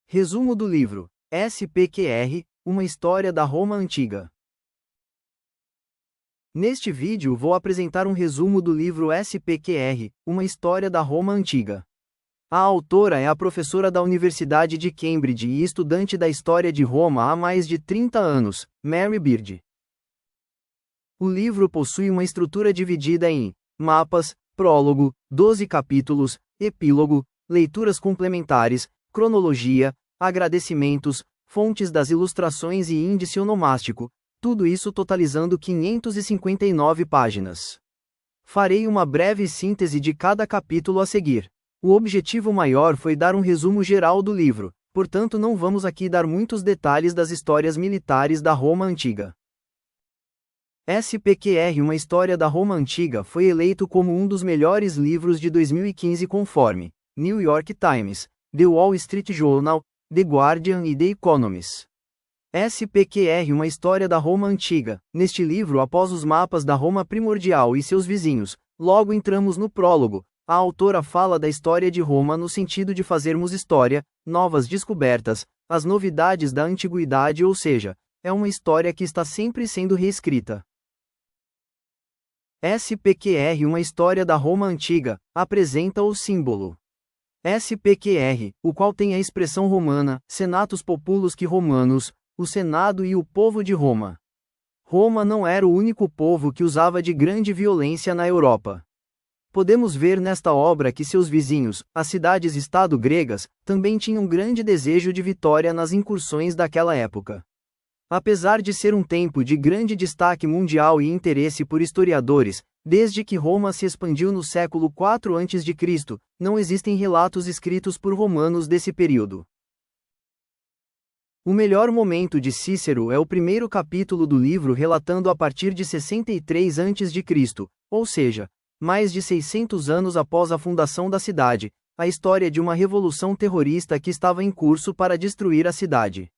Resumo do livro: SPQR, uma história da Roma Antiga. Neste vídeo vou apresentar um resumo do livro SPQR, uma história da Roma Antiga. A autora é a professora da Universidade de Cambridge e estudante da história de Roma há mais de 30 anos, Mary Beard. O livro possui uma estrutura dividida em mapas, prólogo, 12 capítulos, epílogo, leituras complementares, cronologia, agradecimentos, fontes das ilustrações e índice onomástico, tudo isso totalizando 559 páginas. Farei uma breve síntese de cada capítulo a seguir. O objetivo maior foi dar um resumo geral do livro, portanto não vamos aqui dar muitos detalhes das histórias militares da Roma Antiga. SPQR, uma história da Roma Antiga, foi eleito como um dos melhores livros de 2015 conforme New York Times, The Wall Street Journal, The Guardian e The Economist. SPQR, uma história da Roma Antiga. Neste livro, após os mapas da Roma primordial e seus vizinhos, logo entramos no prólogo. A autora fala da história de Roma no sentido de fazermos história, novas descobertas, as novidades da antiguidade, ou seja, é uma história que está sempre sendo reescrita. SPQR, uma história da Roma Antiga, apresenta o símbolo SPQR, o qual tem a expressão romana, Senatus Populus que Romanos, o Senado e o povo de Roma. Roma não era o único povo que usava de grande violência na Europa. Podemos ver nesta obra que seus vizinhos, as cidades-estado gregas, também tinham grande desejo de vitória nas incursões daquela época. Apesar de ser um tempo de grande destaque mundial e interesse por historiadores, desde que Roma se expandiu no século IV a.C., não existem relatos escritos por romanos desse período. O melhor momento de Cícero é o primeiro capítulo do livro relatando a partir de 63 a.C., ou seja, mais de 600 anos após a fundação da cidade, a história de uma revolução terrorista que estava em curso para destruir a cidade.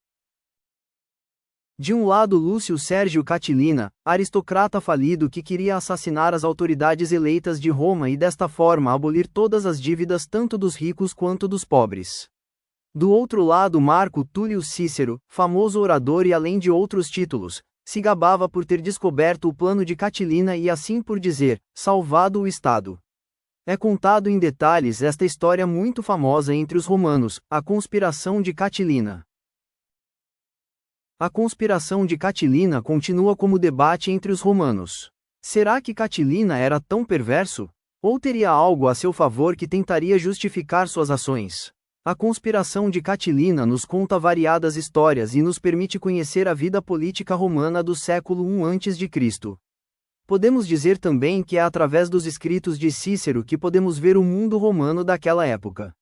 De um lado Lúcio Sérgio Catilina, aristocrata falido que queria assassinar as autoridades eleitas de Roma e desta forma abolir todas as dívidas tanto dos ricos quanto dos pobres. Do outro lado Marco Túlio Cícero, famoso orador e além de outros títulos, se gabava por ter descoberto o plano de Catilina e assim por dizer, salvado o Estado. É contado em detalhes esta história muito famosa entre os romanos, a conspiração de Catilina. A conspiração de Catilina continua como debate entre os romanos. Será que Catilina era tão perverso? Ou teria algo a seu favor que tentaria justificar suas ações? A conspiração de Catilina nos conta variadas histórias e nos permite conhecer a vida política romana do século I a.C. Podemos dizer também que é através dos escritos de Cícero que podemos ver o mundo romano daquela época.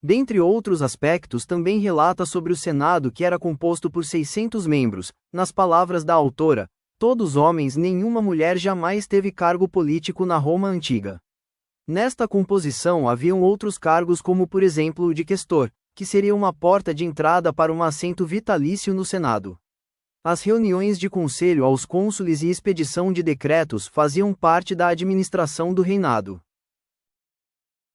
Dentre outros aspectos, também relata sobre o Senado que era composto por 600 membros. Nas palavras da autora, todos homens, nenhuma mulher jamais teve cargo político na Roma Antiga. Nesta composição haviam outros cargos como por exemplo o de questor, que seria uma porta de entrada para um assento vitalício no Senado. As reuniões de conselho aos cônsules e expedição de decretos faziam parte da administração do reinado.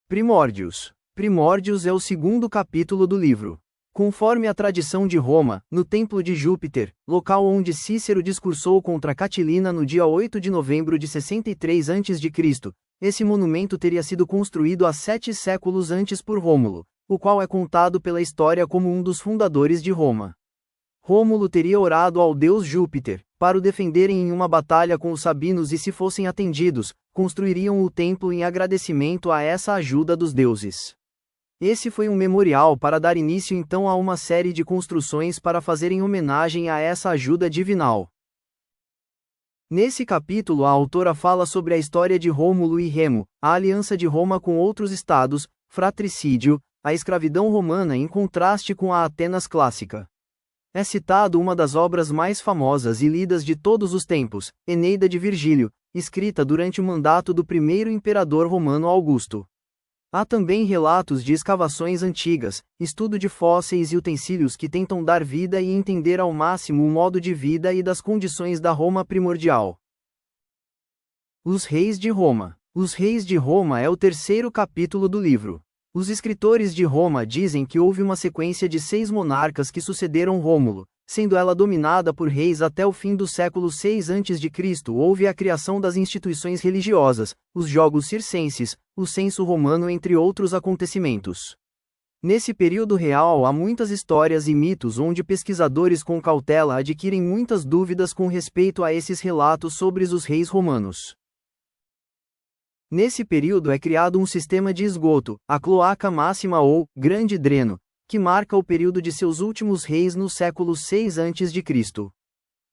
Primórdios. Primórdios é o segundo capítulo do livro. Conforme a tradição de Roma, no Templo de Júpiter, local onde Cícero discursou contra Catilina no dia 8 de novembro de 63 a.C., esse monumento teria sido construído há 7 séculos antes por Rômulo, o qual é contado pela história como um dos fundadores de Roma. Rômulo teria orado ao deus Júpiter, para o defenderem em uma batalha com os sabinos e se fossem atendidos, construiriam o templo em agradecimento a essa ajuda dos deuses. Esse foi um memorial para dar início então a uma série de construções para fazerem homenagem a essa ajuda divinal. Nesse capítulo a autora fala sobre a história de Rômulo e Remo, a aliança de Roma com outros estados, fratricídio, a escravidão romana em contraste com a Atenas clássica. É citado uma das obras mais famosas e lidas de todos os tempos, Eneida de Virgílio, escrita durante o mandato do primeiro imperador romano Augusto. Há também relatos de escavações antigas, estudo de fósseis e utensílios que tentam dar vida e entender ao máximo o modo de vida e das condições da Roma primordial. Os Reis de Roma. Os Reis de Roma é o terceiro capítulo do livro. Os escritores de Roma dizem que houve uma sequência de 6 monarcas que sucederam Rômulo, sendo ela dominada por reis até o fim do século 6 a.C. Houve a criação das instituições religiosas, os Jogos Circenses, o censo romano entre outros acontecimentos. Nesse período real há muitas histórias e mitos onde pesquisadores com cautela adquirem muitas dúvidas com respeito a esses relatos sobre os reis romanos. Nesse período é criado um sistema de esgoto, a cloaca máxima ou grande dreno, que marca o período de seus últimos reis no século 6 a.C.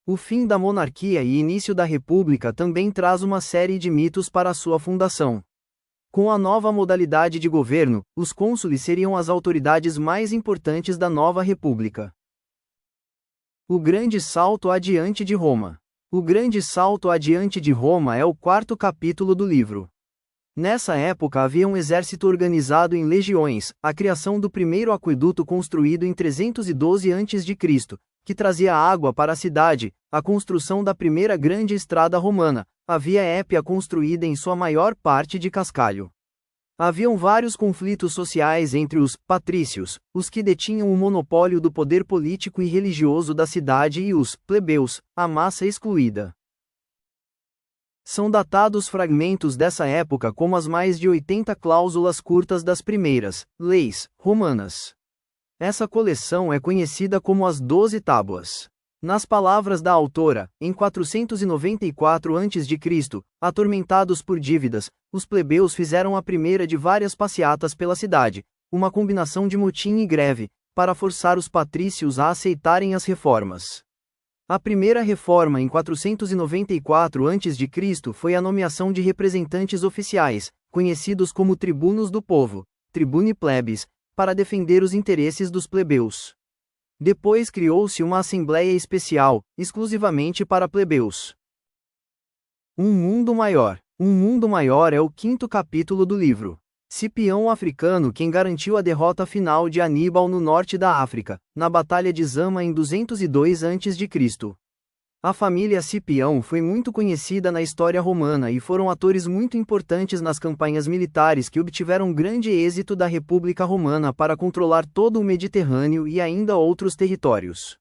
O fim da monarquia e início da república também traz uma série de mitos para a sua fundação. Com a nova modalidade de governo, os cônsules seriam as autoridades mais importantes da nova república. O Grande Salto Adiante de Roma. O Grande Salto Adiante de Roma é o 4º capítulo do livro. Nessa época havia um exército organizado em legiões, a criação do primeiro aqueduto construído em 312 a.C., que trazia água para a cidade, a construção da primeira grande estrada romana, a Via Épia construída em sua maior parte de cascalho. Haviam vários conflitos sociais entre os patrícios, os que detinham o monopólio do poder político e religioso da cidade, e os plebeus, a massa excluída. São datados fragmentos dessa época como as mais de 80 cláusulas curtas das primeiras leis romanas. Essa coleção é conhecida como as 12 Tábuas. Nas palavras da autora, em 494 a.C., atormentados por dívidas, os plebeus fizeram a primeira de várias passeatas pela cidade, uma combinação de motim e greve, para forçar os patrícios a aceitarem as reformas. A primeira reforma em 494 a.C. foi a nomeação de representantes oficiais, conhecidos como tribunos do povo, tribuni plebis, para defender os interesses dos plebeus. Depois criou-se uma assembleia especial, exclusivamente para plebeus. Um Mundo Maior. Um Mundo Maior é o 5º capítulo do livro. Cipião Africano quem garantiu a derrota final de Aníbal no norte da África, na Batalha de Zama em 202 a.C. A família Cipião foi muito conhecida na história romana e foram atores muito importantes nas campanhas militares que obtiveram grande êxito da República Romana para controlar todo o Mediterrâneo e ainda outros territórios.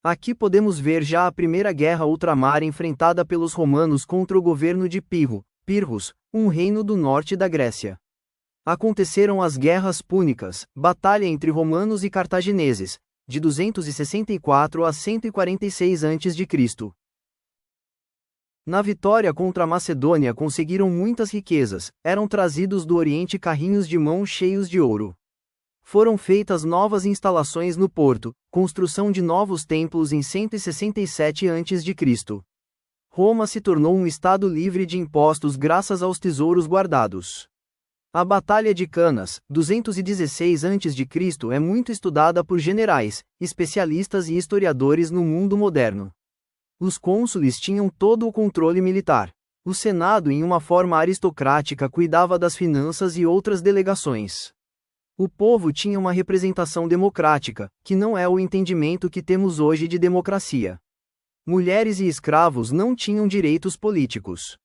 Aqui podemos ver já a primeira guerra ultramar enfrentada pelos romanos contra o governo de Pirros, um reino do norte da Grécia. Aconteceram as Guerras Púnicas, batalha entre romanos e cartagineses, de 264 a 146 a.C. Na vitória contra a Macedônia conseguiram muitas riquezas, eram trazidos do Oriente carrinhos de mão cheios de ouro. Foram feitas novas instalações no porto, construção de novos templos em 167 a.C. Roma se tornou um estado livre de impostos graças aos tesouros guardados. A Batalha de Canas, 216 a.C. é muito estudada por generais, especialistas e historiadores no mundo moderno. Os cônsules tinham todo o controle militar. O Senado, em uma forma aristocrática, cuidava das finanças e outras delegações. O povo tinha uma representação democrática, que não é o entendimento que temos hoje de democracia. Mulheres e escravos não tinham direitos políticos.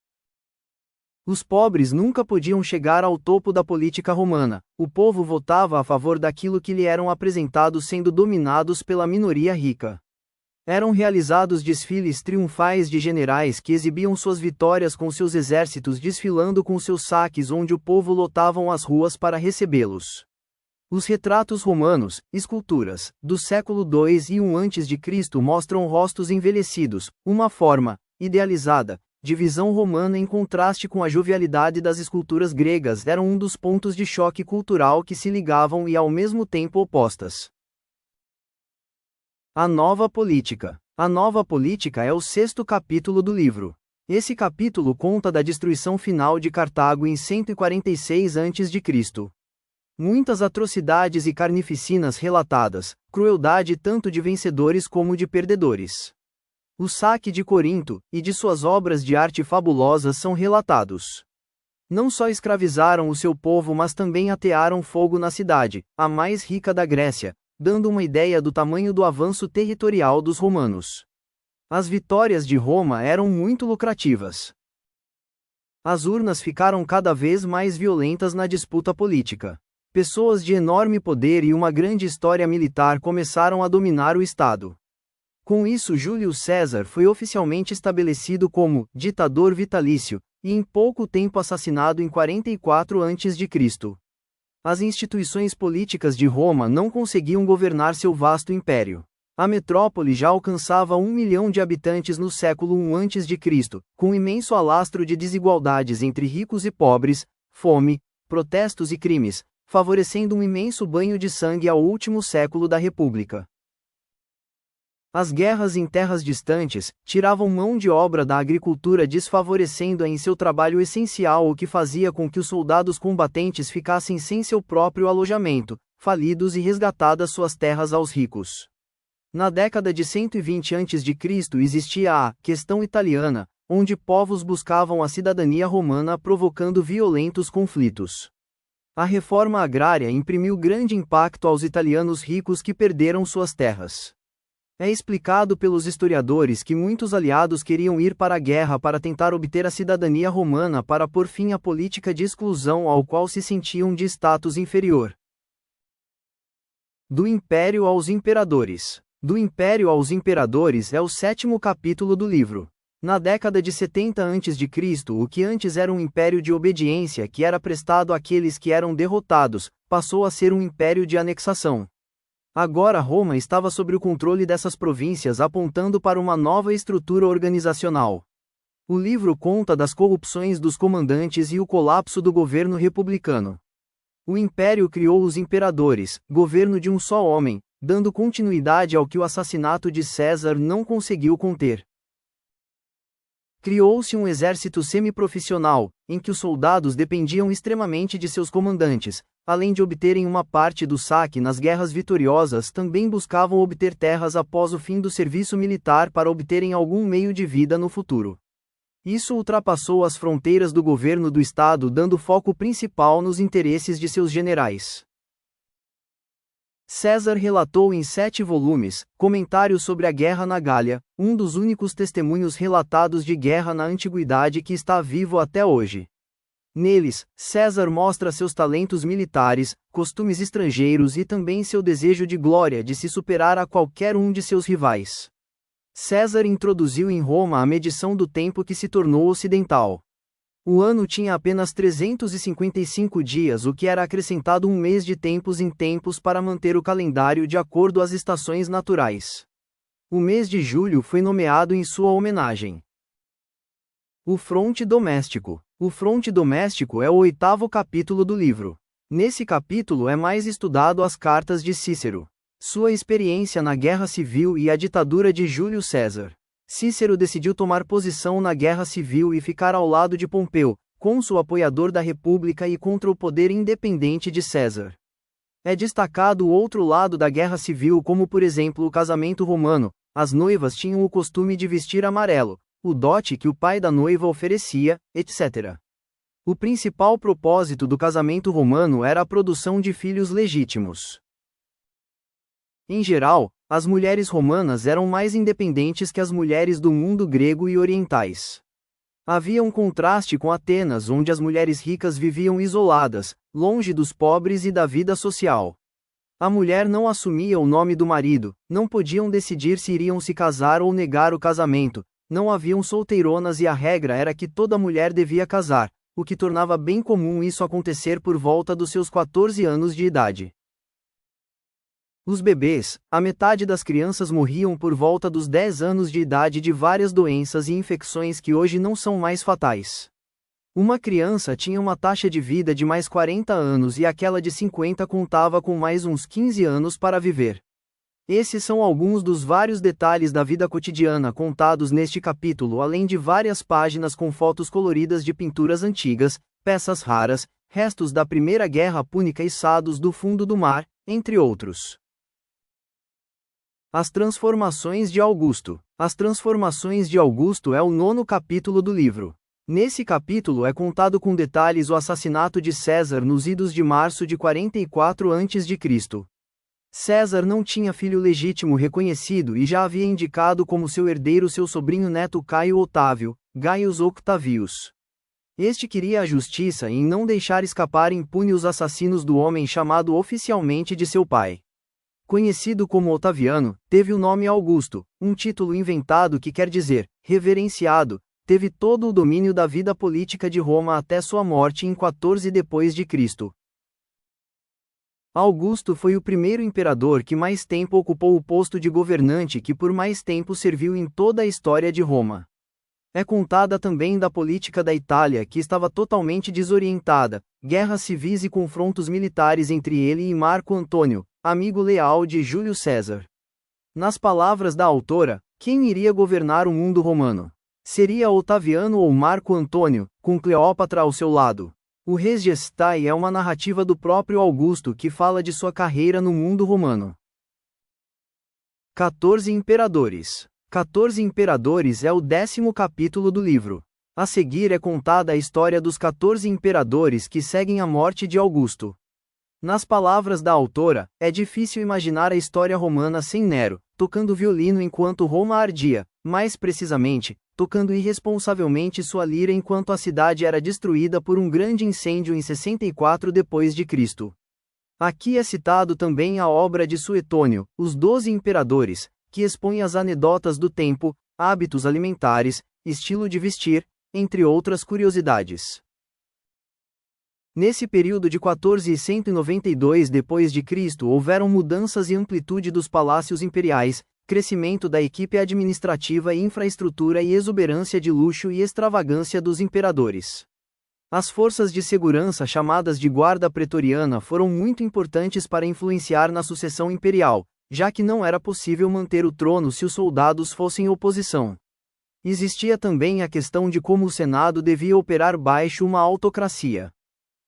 Os pobres nunca podiam chegar ao topo da política romana, o povo votava a favor daquilo que lhe eram apresentados sendo dominados pela minoria rica. Eram realizados desfiles triunfais de generais que exibiam suas vitórias com seus exércitos desfilando com seus saques onde o povo lotavam as ruas para recebê-los. Os retratos romanos, esculturas, do século II e I a.C. mostram rostos envelhecidos, uma forma, idealizada, de visão romana em contraste com a jovialidade das esculturas gregas eram um dos pontos de choque cultural que se ligavam e ao mesmo tempo opostas. A Nova Política. A Nova Política é o 6º capítulo do livro. Esse capítulo conta da destruição final de Cartago em 146 a.C. Muitas atrocidades e carnificinas relatadas, crueldade tanto de vencedores como de perdedores. O saque de Corinto, e de suas obras de arte fabulosas são relatados. Não só escravizaram o seu povo mas também atearam fogo na cidade, a mais rica da Grécia, dando uma ideia do tamanho do avanço territorial dos romanos. As vitórias de Roma eram muito lucrativas. As urnas ficaram cada vez mais violentas na disputa política. Pessoas de enorme poder e uma grande história militar começaram a dominar o Estado. Com isso, Júlio César foi oficialmente estabelecido como ditador vitalício, e em pouco tempo assassinado em 44 a.C. As instituições políticas de Roma não conseguiam governar seu vasto império. A metrópole já alcançava 1 milhão de habitantes no século I a.C., com imenso alastro de desigualdades entre ricos e pobres, fome, protestos e crimes, favorecendo um imenso banho de sangue ao último século da República. As guerras em terras distantes tiravam mão de obra da agricultura, desfavorecendo-a em seu trabalho essencial, o que fazia com que os soldados combatentes ficassem sem seu próprio alojamento, falidos, e resgatadas suas terras aos ricos. Na década de 120 a.C. existia a questão italiana, onde povos buscavam a cidadania romana, provocando violentos conflitos. A reforma agrária imprimiu grande impacto aos italianos ricos que perderam suas terras. É explicado pelos historiadores que muitos aliados queriam ir para a guerra para tentar obter a cidadania romana para pôr fim à política de exclusão ao qual se sentiam de status inferior. Do Império aos Imperadores. Do Império aos Imperadores é o 7º capítulo do livro. Na década de 70 a.C., o que antes era um império de obediência que era prestado àqueles que eram derrotados, passou a ser um império de anexação. Agora Roma estava sob o controle dessas províncias, apontando para uma nova estrutura organizacional. O livro conta das corrupções dos comandantes e o colapso do governo republicano. O império criou os imperadores, governo de um só homem, dando continuidade ao que o assassinato de César não conseguiu conter. Criou-se um exército semiprofissional, em que os soldados dependiam extremamente de seus comandantes. Além de obterem uma parte do saque nas guerras vitoriosas, também buscavam obter terras após o fim do serviço militar para obterem algum meio de vida no futuro. Isso ultrapassou as fronteiras do governo do Estado, dando foco principal nos interesses de seus generais. César relatou em 7 volumes, Comentários sobre a Guerra na Gália, um dos únicos testemunhos relatados de guerra na antiguidade que está vivo até hoje. Neles, César mostra seus talentos militares, costumes estrangeiros e também seu desejo de glória, de se superar a qualquer um de seus rivais. César introduziu em Roma a medição do tempo, que se tornou ocidental. O ano tinha apenas 355 dias, o que era acrescentado um mês de tempos em tempos para manter o calendário de acordo às estações naturais. O mês de julho foi nomeado em sua homenagem. O fronte doméstico. O fronte doméstico é o 8º capítulo do livro. Nesse capítulo é mais estudado as cartas de Cícero, sua experiência na Guerra Civil e a ditadura de Júlio César. Cícero decidiu tomar posição na Guerra Civil e ficar ao lado de Pompeu, cônsul apoiador da República e contra o poder independente de César. É destacado o outro lado da Guerra Civil, como por exemplo o casamento romano. As noivas tinham o costume de vestir amarelo, o dote que o pai da noiva oferecia, etc. O principal propósito do casamento romano era a produção de filhos legítimos. Em geral, as mulheres romanas eram mais independentes que as mulheres do mundo grego e orientais. Havia um contraste com Atenas, onde as mulheres ricas viviam isoladas, longe dos pobres e da vida social. A mulher não assumia o nome do marido, não podiam decidir se iriam se casar ou negar o casamento, não haviam solteironas e a regra era que toda mulher devia casar, o que tornava bem comum isso acontecer por volta dos seus 14 anos de idade. Os bebês, a metade das crianças morriam por volta dos 10 anos de idade de várias doenças e infecções que hoje não são mais fatais. Uma criança tinha uma taxa de vida de mais 40 anos e aquela de 50 contava com mais uns 15 anos para viver. Esses são alguns dos vários detalhes da vida cotidiana contados neste capítulo, além de várias páginas com fotos coloridas de pinturas antigas, peças raras, restos da Primeira Guerra Púnica içados do fundo do mar, entre outros. As transformações de Augusto. As transformações de Augusto é o 9º capítulo do livro. Nesse capítulo é contado com detalhes o assassinato de César nos idos de março de 44 a.C. César não tinha filho legítimo reconhecido e já havia indicado como seu herdeiro seu sobrinho neto Caio Otávio, Gaius Octavius. Este queria a justiça em não deixar escapar impune os assassinos do homem chamado oficialmente de seu pai. Conhecido como Otaviano, teve o nome Augusto, um título inventado que quer dizer reverenciado. Teve todo o domínio da vida política de Roma até sua morte em 14 depois de Cristo. Augusto foi o primeiro imperador que mais tempo ocupou o posto de governante que por mais tempo serviu em toda a história de Roma. É contada também da política da Itália que estava totalmente desorientada, guerras civis e confrontos militares entre ele e Marco Antônio, amigo leal de Júlio César. Nas palavras da autora, quem iria governar o mundo romano? Seria Otaviano ou Marco Antônio, com Cleópatra ao seu lado? O Res Gestae é uma narrativa do próprio Augusto que fala de sua carreira no mundo romano. 14 Imperadores. 14 Imperadores é o 10º capítulo do livro. A seguir é contada a história dos 14 imperadores que seguem a morte de Augusto. Nas palavras da autora, é difícil imaginar a história romana sem Nero, tocando violino enquanto Roma ardia, mais precisamente, tocando irresponsavelmente sua lira enquanto a cidade era destruída por um grande incêndio em 64 d.C. Aqui é citado também a obra de Suetônio, Os 12 Imperadores, que expõe as anedotas do tempo, hábitos alimentares, estilo de vestir, entre outras curiosidades. Nesse período de 1492 d.C. houveram mudanças e amplitude dos palácios imperiais, crescimento da equipe administrativa e infraestrutura e exuberância de luxo e extravagância dos imperadores. As forças de segurança chamadas de Guarda Pretoriana foram muito importantes para influenciar na sucessão imperial, já que não era possível manter o trono se os soldados fossem oposição. Existia também a questão de como o Senado devia operar baixo uma autocracia.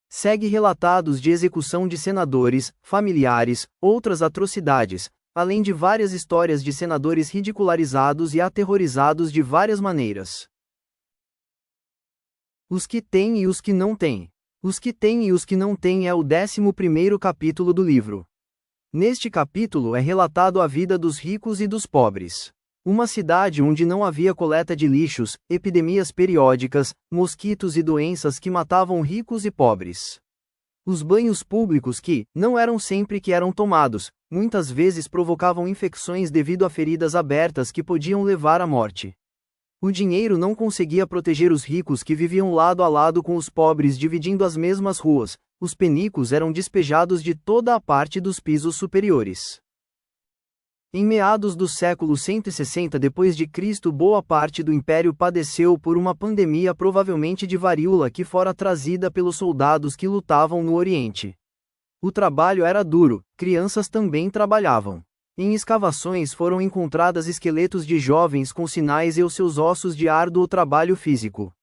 Segue relatados de execução de senadores, familiares, outras atrocidades, além de várias histórias de senadores ridicularizados e aterrorizados de várias maneiras. Os que têm e os que não têm. Os que têm e os que não têm é o 11º capítulo do livro. Neste capítulo é relatado a vida dos ricos e dos pobres. Uma cidade onde não havia coleta de lixos, epidemias periódicas, mosquitos e doenças que matavam ricos e pobres. Os banhos públicos que, não eram sempre que eram tomados, muitas vezes provocavam infecções devido a feridas abertas que podiam levar à morte. O dinheiro não conseguia proteger os ricos que viviam lado a lado com os pobres dividindo as mesmas ruas, os penicos eram despejados de toda a parte dos pisos superiores. Em meados do século 160 d.C., boa parte do império padeceu por uma pandemia provavelmente de varíola que fora trazida pelos soldados que lutavam no Oriente. O trabalho era duro, crianças também trabalhavam. Em escavações foram encontradas esqueletos de jovens com sinais e os seus ossos de árduo trabalho físico.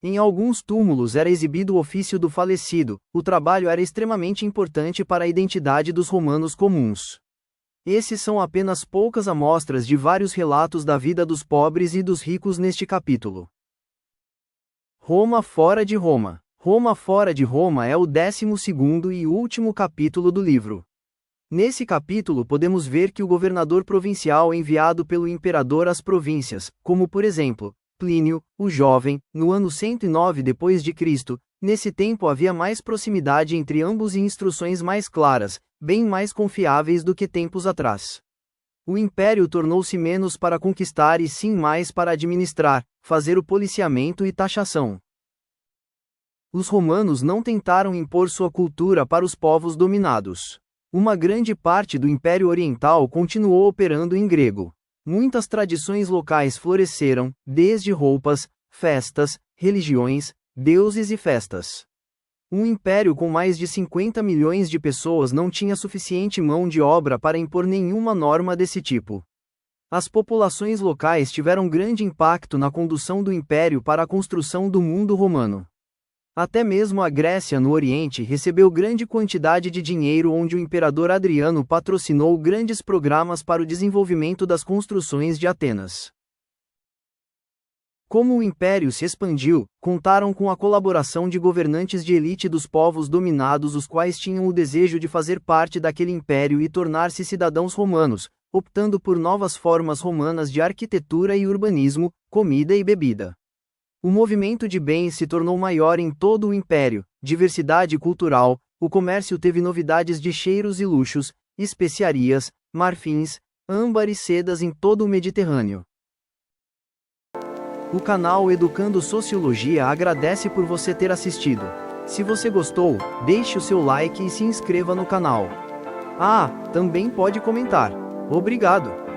Em alguns túmulos era exibido o ofício do falecido, o trabalho era extremamente importante para a identidade dos romanos comuns. Esses são apenas poucas amostras de vários relatos da vida dos pobres e dos ricos neste capítulo. Roma fora de Roma. Roma fora de Roma é o 12º e último capítulo do livro. Nesse capítulo podemos ver que o governador provincial enviado pelo imperador às províncias, como por exemplo, Plínio, o Jovem, no ano 109 d.C., nesse tempo havia mais proximidade entre ambos e instruções mais claras, bem mais confiáveis do que tempos atrás. O império tornou-se menos para conquistar e sim mais para administrar, fazer o policiamento e taxação. Os romanos não tentaram impor sua cultura para os povos dominados. Uma grande parte do Império Oriental continuou operando em grego. Muitas tradições locais floresceram, desde roupas, festas, religiões, deuses e festas. Um império com mais de 50 milhões de pessoas não tinha suficiente mão de obra para impor nenhuma norma desse tipo. As populações locais tiveram grande impacto na condução do império para a construção do mundo romano. Até mesmo a Grécia no Oriente recebeu grande quantidade de dinheiro onde o imperador Adriano patrocinou grandes programas para o desenvolvimento das construções de Atenas. Como o império se expandiu, contaram com a colaboração de governantes de elite dos povos dominados os quais tinham o desejo de fazer parte daquele império e tornar-se cidadãos romanos, optando por novas formas romanas de arquitetura e urbanismo, comida e bebida. O movimento de bens se tornou maior em todo o império, diversidade cultural, o comércio teve novidades de cheiros e luxos, especiarias, marfins, âmbar e sedas em todo o Mediterrâneo. O canal Educando Sociologia agradece por você ter assistido. Se você gostou, deixe o seu like e se inscreva no canal. Ah, também pode comentar. Obrigado!